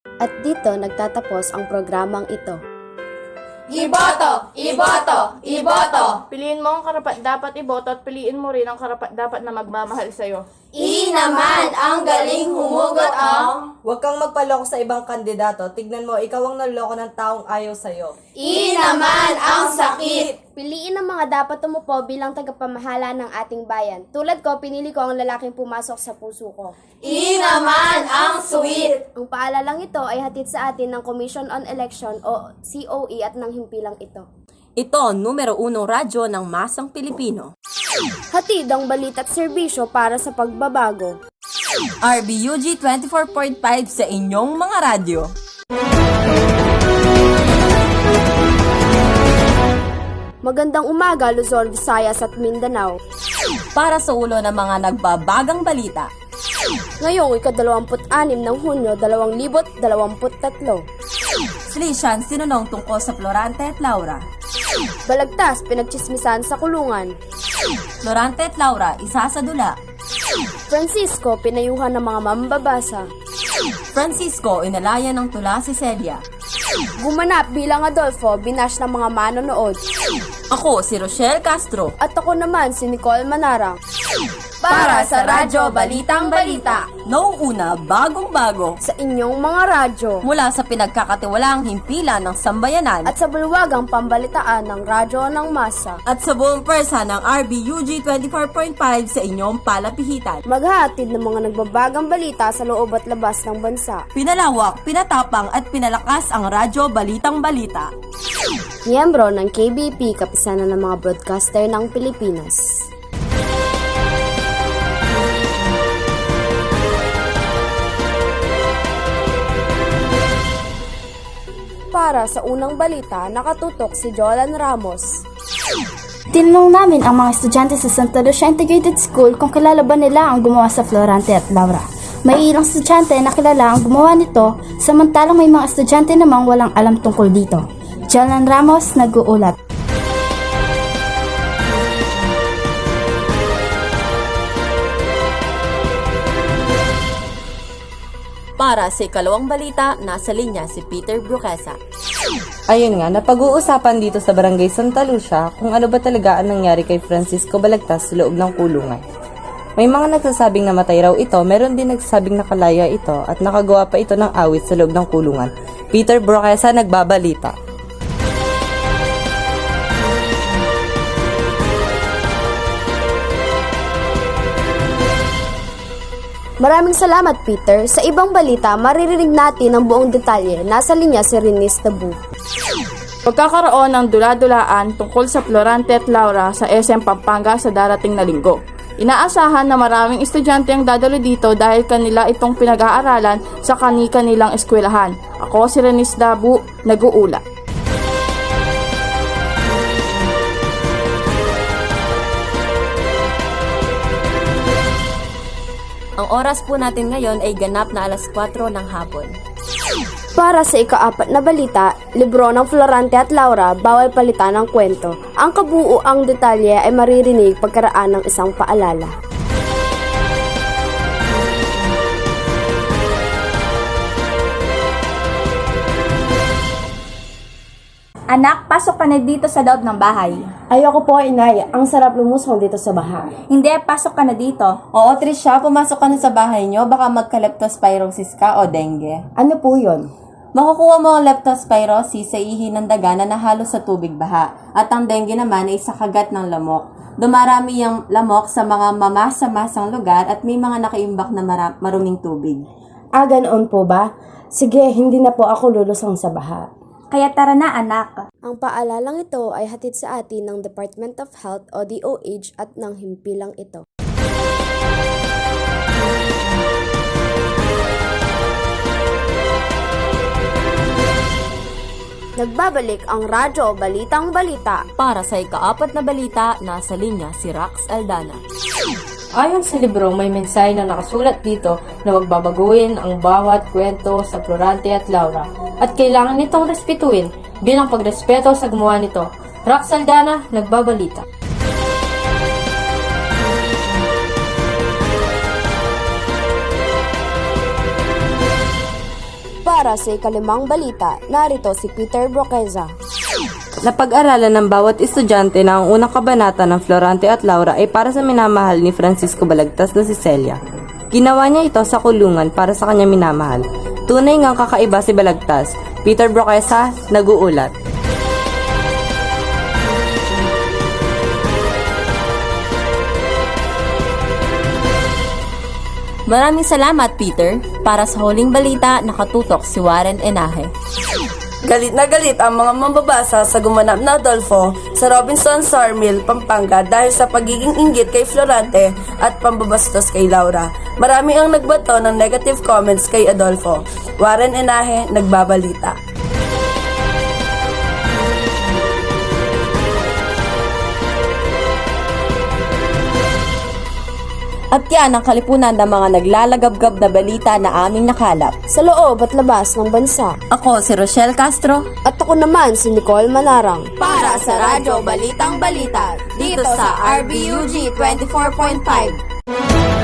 At dito nagtatapos ang programang ito. Iboto! Iboto! Iboto! Piliin mo ang karapat-dapat iboto at piliin mo rin ang karapat-dapat na magmamahal sa'yo. Naman ang galing humugot ang Huwag kang magpaloko sa ibang kandidato. Tignan mo, ikaw ang naloko ng taong ayaw sa'yo. naman ang sakit. Piliin ang mga dapat umupo bilang tagapamahala ng ating bayan. Tulad ko, pinili ko ang lalaking pumasok sa puso ko. Naman ang sweet. Ang paalalang ito ay hatid sa atin ng Commission on Election o COE at ng himpilang ito. Ito, numero 1 radyo ng masang Pilipino. Hatid ang balita at serbisyo para sa pagbabago. RBUG 24.5 sa inyong mga radyo. Magandang umaga, Luzon, Visayas at Mindanao. Para sa ulo ng mga nagbabagang balita. Ngayong ika-26 ng Hunyo 2023. Slisyan sinunong tungkol sa Florante at Laura. Balagtas, pinagchismisan sa kulungan. Florante at Laura, isa sa dula. Francisco, pinayuhan ng mga mambabasa. Francisco, inalaya ng tula si Celia. Gumanap bilang Adolfo, binash ng mga manonood. Ako, si Rochelle Castro. At ako naman, si Nicole Manara. Para sa Radyo Balitang Balita. Nauuna, bagong-bago. Sa inyong mga radyo. Mula sa pinagkakatiwalaang himpilan ng sambayanan. At sa bulwagang pambalitaan ng radyo ng masa. At sa buong persa ng RBUG 24.5 sa inyong palapihitan. Maghahatid ng mga nagbabagang balita sa loob at labas ng bansa. Pinalawak, pinatapang at pinalakas ang Radyo Balitang Balita. Miyembro ng KBP, kapisanan ng mga broadcaster ng Pilipinas. Para sa unang balita, nakatutok si Jolan Ramos. Tinanong namin ang mga estudyante sa Santa Lucia Integrated School kung kilala ba nila ang gumawa sa Florante at Laura. May ilang estudyante na kilala ang gumawa nito, samantalang may mga estudyante namang walang alam tungkol dito. Jolan Ramos, nag-uulat. Para sa ikalawang balita, nasa linya si Peter Bruquesa. Ayun nga, napag-uusapan dito sa Barangay Santa Lucia kung ano ba talaga ang nangyari kay Francisco Balagtas sa loob ng kulungan. May mga nagsasabing namatay raw ito, meron din nagsasabing nakalaya ito at nakagawa pa ito ng awit sa loob ng kulungan. Peter Bruquesa, nagbabalita. Maraming salamat, Peter. Sa ibang balita, maririnig natin ang buong detalye. Nasa linya si Renis Tabu. Pagkakaroon ng dula-dulaan tungkol sa Florante at Laura sa SM Pampanga sa darating na linggo. Inaasahan na maraming estudyante ang dadalo dito dahil kanila itong pinag-aaralan sa kani-kanilang eskwelahan. Ako si Renis Dabu, nag-uula. Ang oras po natin ngayon ay ganap na alas 4 ng hapon. Para sa ika-4 na balita, libro ng Florante at Laura, bawal palitan ng kwento. Ang kabuuang detalye ay maririnig pagkaraan ng isang paalala. Anak, pasok ka na dito sa loob ng bahay. Ayoko po, inay. Ang sarap lumusong dito sa bahay. Hindi, pasok ka na dito. Oo, Trisha, pumasok ka na sa bahay nyo, baka magka-leptospirosis ka o dengue. Ano po yun? Makukuha mo ang leptospirosis sa ihi ng daga na nahalo sa tubig baha, at ang dengue naman ay sa kagat ng lamok. Dumarami ang lamok sa mga mamasa-masang lugar at may mga nakaimbak na maruming tubig. Ganoon po ba? Sige, hindi na po ako lulusong sa baha. Kaya tara na, anak. Ang paalalang ito ay hatid sa atin ng Department of Health o DOH at ng himpilang ito. Nagbabalik ang Radyo Balitang Balita. Para sa ika-4 na balita, nasa linya si Rax Aldana. Ayon sa libro, may mensahe na nakasulat dito na magbabaguhin ang bawat kwento sa Florante at Laura at kailangan nitong respetuhin bilang pagrespeto sa gumawa nito. Rax Aldana, nagbabalita. Para sa ikalimang balita, narito si Peter Broqueza. Napag-aralan ng bawat estudyante na ang unang kabanata ng Florante at Laura ay para sa minamahal ni Francisco Balagtas na si Celia. Ginawa niya ito sa kulungan para sa kanya minamahal. Tunay ngang kakaiba si Balagtas. Peter Broqueza, nag-uulat. Maraming salamat, Peter. Para sa huling balita, nakatutok si Warren Enaje. Galit na galit ang mga mambabasa sa gumanap na Adolfo sa Robinson Sawmill, Pampanga dahil sa pagiging inggit kay Florante at pambabastos kay Laura. Marami ang nagbato ng negative comments kay Adolfo. Warren Enaje, nagbabalita. At yan ang kalipunan ng mga naglalagabgab na balita na aming nakalap. Sa loob at labas ng bansa. Ako si Rochelle Castro. At ako naman si Nicole Manarang. Para sa Radyo Balitang Balita, dito sa RBUG 24.5.